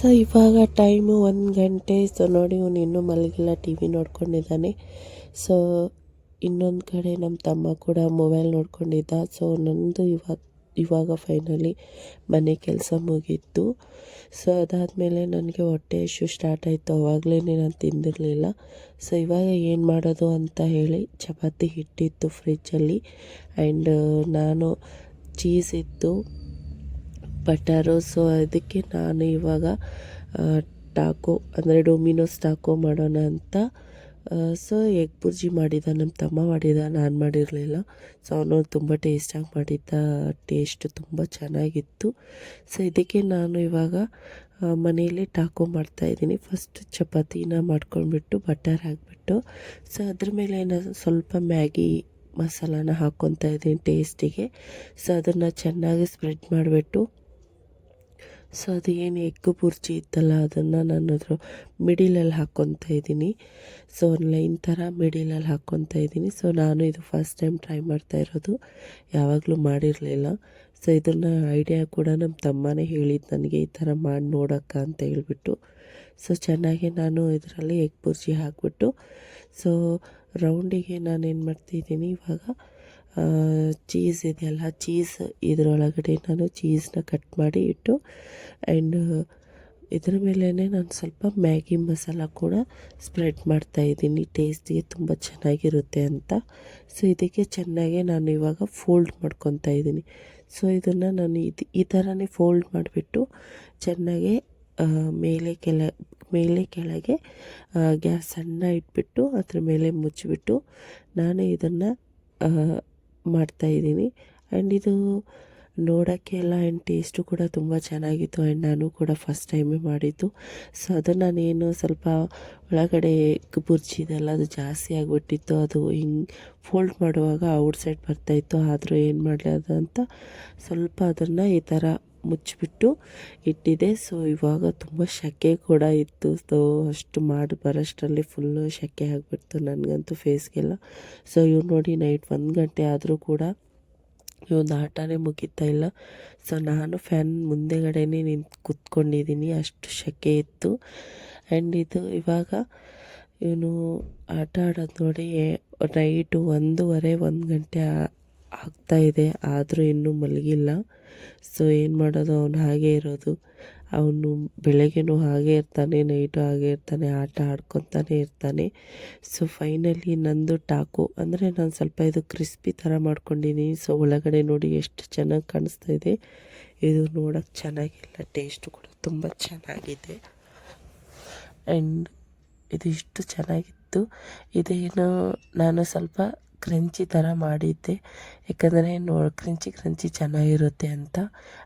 So ಇವಾಗ time 1 ಗಂಟೆ. So ನೋಡಿ ಇವನು ಇನ್ನೂ ಮಲಗಿಲ್ಲ, ಟಿ ವಿ ನೋಡ್ಕೊಂಡಿದ್ದಾನೆ. ಸೊ ಇನ್ನೊಂದು ಕಡೆ ನಮ್ಮ ತಮ್ಮ ಕೂಡ ಮೊಬೈಲ್ ನೋಡ್ಕೊಂಡಿದ್ದ. ಸೊ ನಂದು ಇವಾಗ ಫೈನಲಿ ಮನೆ ಕೆಲಸ ಮುಗೀತು. ಸೊ ಅದಾದಮೇಲೆ ನನಗೆ ಹೊಟ್ಟೆ ಇಶ್ಯೂ ಸ್ಟಾರ್ಟ್ ಆಯಿತು. ಆವಾಗಲೇ ನಾನು ತಿಂದಿರಲಿಲ್ಲ. ಸೊ ಇವಾಗ ಏನು ಮಾಡೋದು ಅಂತ ಹೇಳಿ ಚಪಾತಿ ಹಿಟ್ಟಿತ್ತು ಫ್ರಿಜ್ಜಲ್ಲಿ, ಆ್ಯಂಡ್ ನಾನು ಚೀಸ್ ಇತ್ತು, ಬಟರು. ಸೊ ಅದಕ್ಕೆ ನಾನು ಇವಾಗ ಟಾಕೋ ಅಂದರೆ ಡೊಮಿನೋಸ್ ಟಾಕೋ ಮಾಡೋಣ ಅಂತ ಸೊ ಎಗ್ ಬುರ್ಜಿ ಮಾಡಿದ್ದ, ನಮ್ಮ ತಮ್ಮ ಮಾಡಿದ್ದ, ನಾನು ಮಾಡಿರಲಿಲ್ಲ. ಸೊ ಅವನು ತುಂಬ ಟೇಸ್ಟಾಗಿ ಮಾಡಿದ್ದ, ಟೇಸ್ಟ್ ತುಂಬ ಚೆನ್ನಾಗಿತ್ತು. ಸೊ ಇದಕ್ಕೆ ನಾನು ಇವಾಗ ಮನೆಯಲ್ಲೇ ಟಾಕೋ ಮಾಡ್ತಾಯಿದ್ದೀನಿ. ಫಸ್ಟ್ ಚಪಾತಿನ ಮಾಡ್ಕೊಂಡ್ಬಿಟ್ಟು ಬಟರ್ ಹಾಕಿಬಿಟ್ಟು, ಸೊ ಅದ್ರ ಮೇಲೆ ನಾನು ಸ್ವಲ್ಪ ಮ್ಯಾಗಿ ಮಸಾಲಾನ ಹಾಕ್ಕೊತಾ ಇದ್ದೀನಿ ಟೇಸ್ಟಿಗೆ. ಸೊ ಅದನ್ನು ಚೆನ್ನಾಗಿ ಸ್ಪ್ರೆಡ್ ಮಾಡಿಬಿಟ್ಟು, ಸೊ ಅದು ಏನು ಎಗ್ ಬುರ್ಜಿ ಇತ್ತಲ್ಲ ಅದನ್ನು ನಾನು ಅದ್ರ ಮಿಡಿಲಲ್ಲಿ ಹಾಕ್ಕೊತಾ ಇದ್ದೀನಿ. ಸೊ ಒಂದು ಲೈನ್ ಥರ ಮಿಡಿಲಲ್ಲಿ ಹಾಕ್ಕೊತಾ ಇದ್ದೀನಿ. ಸೊ ನಾನು ಇದು ಫಸ್ಟ್ ಟೈಮ್ ಟ್ರೈ ಮಾಡ್ತಾ ಇರೋದು, ಯಾವಾಗಲೂ ಮಾಡಿರಲಿಲ್ಲ. ಸೊ ಇದನ್ನು ಐಡಿಯಾ ಕೂಡ ನಮ್ಮ ತಮ್ಮನೇ ಹೇಳಿದ್ದು ನನಗೆ, ಈ ಥರ ಮಾಡಿ ನೋಡೋಕ್ಕ ಅಂತ ಹೇಳ್ಬಿಟ್ಟು. ಸೊ ಚೆನ್ನಾಗಿ ನಾನು ಇದರಲ್ಲಿ ಎಗ್ ಬುರ್ಜಿ ಹಾಕ್ಬಿಟ್ಟು, ಸೊ ರೌಂಡಿಗೆ ನಾನೇನು ಮಾಡ್ತಿದ್ದೀನಿ ಇವಾಗ, ಚೀಸ್ ಇದೆಯಲ್ಲ, ಚೀಸ್ ಇದರೊಳಗಡೆ ನಾನು ಚೀಸ್ನ ಕಟ್ ಮಾಡಿ ಇಟ್ಟು, ಆ್ಯಂಡ್ ಇದರ ಮೇಲೇ ನಾನು ಸ್ವಲ್ಪ ಮ್ಯಾಗಿ ಮಸಾಲ ಕೂಡ ಸ್ಪ್ರೆಡ್ ಮಾಡ್ತಾಯಿದ್ದೀನಿ, ಟೇಸ್ಟಿಗೆ ತುಂಬ ಚೆನ್ನಾಗಿರುತ್ತೆ ಅಂತ. ಸೊ ಇದಕ್ಕೆ ಚೆನ್ನಾಗಿ ನಾನು ಇವಾಗ ಫೋಲ್ಡ್ ಮಾಡ್ಕೊತಾ ಇದ್ದೀನಿ. ಸೊ ಇದನ್ನು ನಾನು ಈ ಥರನೇ ಫೋಲ್ಡ್ ಮಾಡಿಬಿಟ್ಟು ಚೆನ್ನಾಗಿ ಮೇಲೆ ಕೆಳಗೆ ಗ್ಯಾಸ್ ಸಣ್ಣ ಇಟ್ಬಿಟ್ಟು ಅದ್ರ ಮೇಲೆ ಮುಚ್ಚಿಬಿಟ್ಟು ನಾನು ಇದನ್ನು ಮಾಡ್ತಾಯಿದ್ದೀನಿ. ಆ್ಯಂಡ್ ಇದು ನೋಡೋಕ್ಕೆ ಎಲ್ಲ ಆ್ಯಂಡ್ ಟೇಸ್ಟು ಕೂಡ ತುಂಬ ಚೆನ್ನಾಗಿತ್ತು. ಆ್ಯಂಡ್ ನಾನು ಕೂಡ ಫಸ್ಟ್ ಟೈಮೇ ಮಾಡಿದ್ದು. ಸೊ ಅದನ್ನು ನಾನೇನು ಸ್ವಲ್ಪ ಒಳಗಡೆ ಎಗ್ ಬುರ್ಜಿ ಇದೆಲ್ಲ ಅದು ಜಾಸ್ತಿ ಆಗಿಬಿಟ್ಟಿತ್ತು, ಅದು ಹಿಂಗೆ ಫೋಲ್ಡ್ ಮಾಡುವಾಗ ಔಟ್ಸೈಡ್ ಬರ್ತಾಯಿತ್ತು. ಆದರೂ ಏನು ಮಾಡಲಿ ಅದು ಅಂತ ಸ್ವಲ್ಪ ಅದನ್ನು ಈ ಥರ ಮುಚ್ಚಿಬಿಟ್ಟು ಇಟ್ಟಿದ್ದೆ. ಸೊ ಇವಾಗ ತುಂಬ ಸೆಕೆ ಕೂಡ ಇತ್ತು. ಸೊ ಅಷ್ಟು ಮಾಡಿ ಬರೋಷ್ಟರಲ್ಲಿ ಫುಲ್ಲು ಸೆಕೆ ಆಗಿಬಿಡ್ತು ನನಗಂತೂ ಫೇಸ್ಗೆಲ್ಲ. ಸೊ ಇವ್ರು ನೋಡಿ ನೈಟ್ 1 ಗಂಟೆ ಆದರೂ ಕೂಡ ಇವೊಂದು ಆಟನೇ ಮುಗಿತಾ ಇಲ್ಲ. ಸೊ ನಾನು ಫ್ಯಾನ್ ಮುಂದೆಗಡೆನೇ ನಿಂತು ಕೂತ್ಕೊಂಡಿದ್ದೀನಿ, ಅಷ್ಟು ಸೆಕೆ ಇತ್ತು. ಆ್ಯಂಡ್ ಇದು ಇವಾಗ ಇವನು ಆಟ ಆಡೋದು ನೋಡಿ ನೈಟು 1 ಗಂಟೆ ಆಗ್ತಾಯಿದೆ, ಆದರೂ ಇನ್ನೂ ಮಲಗಿಲ್ಲ. ಸೊ ಏನು ಮಾಡೋದು, ಅವನು ಹಾಗೇ ಇರೋದು. ಅವನು ಬೆಳಗ್ಗೆನೂ ಹಾಗೇ ಇರ್ತಾನೆ, ನೈಟು ಹಾಗೇ ಇರ್ತಾನೆ, ಆಟ ಆಡ್ಕೊತಾನೆ ಇರ್ತಾನೆ. ಸೊ ಫೈನಲಿ ನಂದು ಟಾಕೋ ಅಂದರೆ ನಾನು ಸ್ವಲ್ಪ ಇದು ಕ್ರಿಸ್ಪಿ ಥರ ಮಾಡ್ಕೊಂಡಿದ್ದೀನಿ. ಸೊ ಒಳಗಡೆ ನೋಡಿ ಎಷ್ಟು ಚೆನ್ನಾಗಿ ಕಾಣಿಸ್ತಾ ಇದೆ. ಇದು ನೋಡೋಕ್ಕೆ ಚೆನ್ನಾಗಿಲ್ಲ, ಟೇಸ್ಟು ಕೂಡ ತುಂಬ ಚೆನ್ನಾಗಿದೆ. ಆ್ಯಂಡ್ ಇದು ಇಷ್ಟು ಚೆನ್ನಾಗಿತ್ತು. ಇದೇನು ನಾನು ಸ್ವಲ್ಪ ಕ್ರಂಚಿ ಥರ ಮಾಡಿದ್ದೆ, ಯಾಕಂದರೆ ಕ್ರಂಚಿ ಚೆನ್ನಾಗಿರುತ್ತೆ ಅಂತ.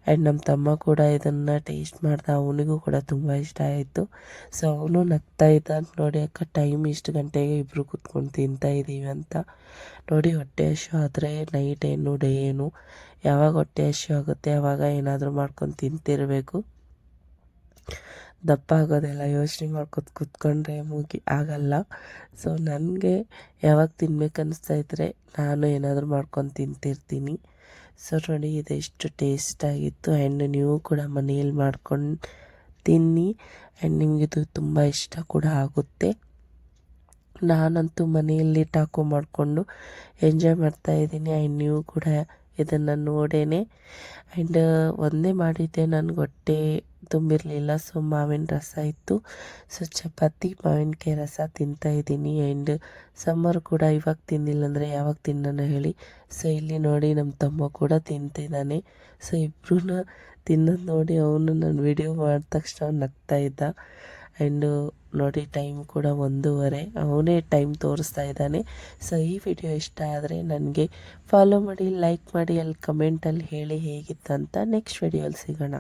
ಆ್ಯಂಡ್ ನಮ್ಮ ತಮ್ಮ ಕೂಡ ಇದನ್ನು ಟೇಸ್ಟ್ ಮಾಡ್ದ, ಅವನಿಗೂ ಕೂಡ ತುಂಬ ಇಷ್ಟ ಆಯಿತು. ಸೊ ಅವನು ನಗ್ತಾ ಇದ್ದ, ನೋಡಿ ಅಕ್ಕ ಟೈಮ್ ಇಷ್ಟು ಗಂಟೆಗೆ ಇಬ್ಬರು ಕೂತ್ಕೊಂಡು ತಿಂತಾಯಿದ್ದೀವಿ ಅಂತ. ನೋಡಿ ಹೊಟ್ಟೆ ಹಸಿವು ಆದರೆ ನೈಟ್ ಏನು ಡೇ ಏನು ಯಾವಾಗ ಹೊಟ್ಟೆ ಹಸಿವು ಆಗುತ್ತೆ ಆವಾಗ ಏನಾದರೂ ಮಾಡ್ಕೊಂಡು ತಿಂತಿರಬೇಕು. ದಪ್ಪ ಆಗೋದೆಲ್ಲ ಯೋಚನೆ ಮಾಡ್ಕೊತ ಕೂತ್ಕೊಂಡ್ರೆ ಆಗಲ್ಲ. ಸೊ ನನಗೆ ಯಾವಾಗ ತಿನ್ಬೇಕು ಅನ್ನಿಸ್ತಾಯಿದ್ರೆ ನಾನು ಏನಾದರೂ ಮಾಡ್ಕೊಂಡು ತಿಂತಿರ್ತೀನಿ. ಸೊ ನೋಡಿ ಇದು ಎಷ್ಟು ಟೇಸ್ಟಾಗಿತ್ತು. ಆ್ಯಂಡ್ ನೀವು ಕೂಡ ಮನೆಯಲ್ಲಿ ಮಾಡ್ಕೊಂಡು ತಿನ್ನಿ, ಆ್ಯಂಡ್ ನಿಮಗಿದು ತುಂಬ ಇಷ್ಟ ಕೂಡ ಆಗುತ್ತೆ. ನಾನಂತೂ ಮನೆಯಲ್ಲಿ ಟಾಕೋ ಮಾಡಿಕೊಂಡು ಎಂಜಾಯ್ ಮಾಡ್ತಾಯಿದ್ದೀನಿ. ಆ್ಯಂಡ್ ನೀವು ಕೂಡ ಇದನ್ನು ನೋಡೇನೆ. ಆ್ಯಂಡ್ ಒಂದೇ ಮಾಡಿದ್ದೆ, ನನಗೆ ಹೊಟ್ಟೆ ತುಂಬಿರಲಿಲ್ಲ. ಸೊ ಮಾವಿನ ರಸ ಇತ್ತು, ಸೊ ಚಪಾತಿ ಮಾವಿನಕಾಯಿ ರಸ ತಿಂತಾಯಿದ್ದೀನಿ. ಆ್ಯಂಡ್ ಸಮ್ಮರ್ ಕೂಡ ಇವಾಗ ತಿಂದಿಲ್ಲ ಅಂದರೆ ಯಾವಾಗ ತಿನ್ನೋಣ ಹೇಳಿ. ಸೊ ಇಲ್ಲಿ ನೋಡಿ ನಮ್ಮ ತಮ್ಮ ಕೂಡ ತಿಂತಿದ್ದಾನೆ. ಸೊ ಇಬ್ಬರೂ ತಿನ್ನೋದು ನೋಡಿ ಅವನು ನಾನು ವಿಡಿಯೋ ಮಾಡಿದ ತಕ್ಷಣ ನಗ್ತಾ ಇದ್ದ. ಆ್ಯಂಡು ನೋಡಿ ಟೈಮ್ ಕೂಡ 1:30, ಅವನೇ ಟೈಮ್ ತೋರಿಸ್ತಾ ಇದ್ದಾನೆ. ಸೊ ಈ ವಿಡಿಯೋ ಇಷ್ಟ ಆದರೆ ನನಗೆ ಫಾಲೋ ಮಾಡಿ, ಲೈಕ್ ಮಾಡಿ, ಅಲ್ಲಿ ಕಮೆಂಟಲ್ಲಿ ಹೇಳಿ ಹೇಗಿತ್ತು ಅಂತ. ನೆಕ್ಸ್ಟ್ ವಿಡಿಯೋಲ್ಲಿ ಸಿಗೋಣ.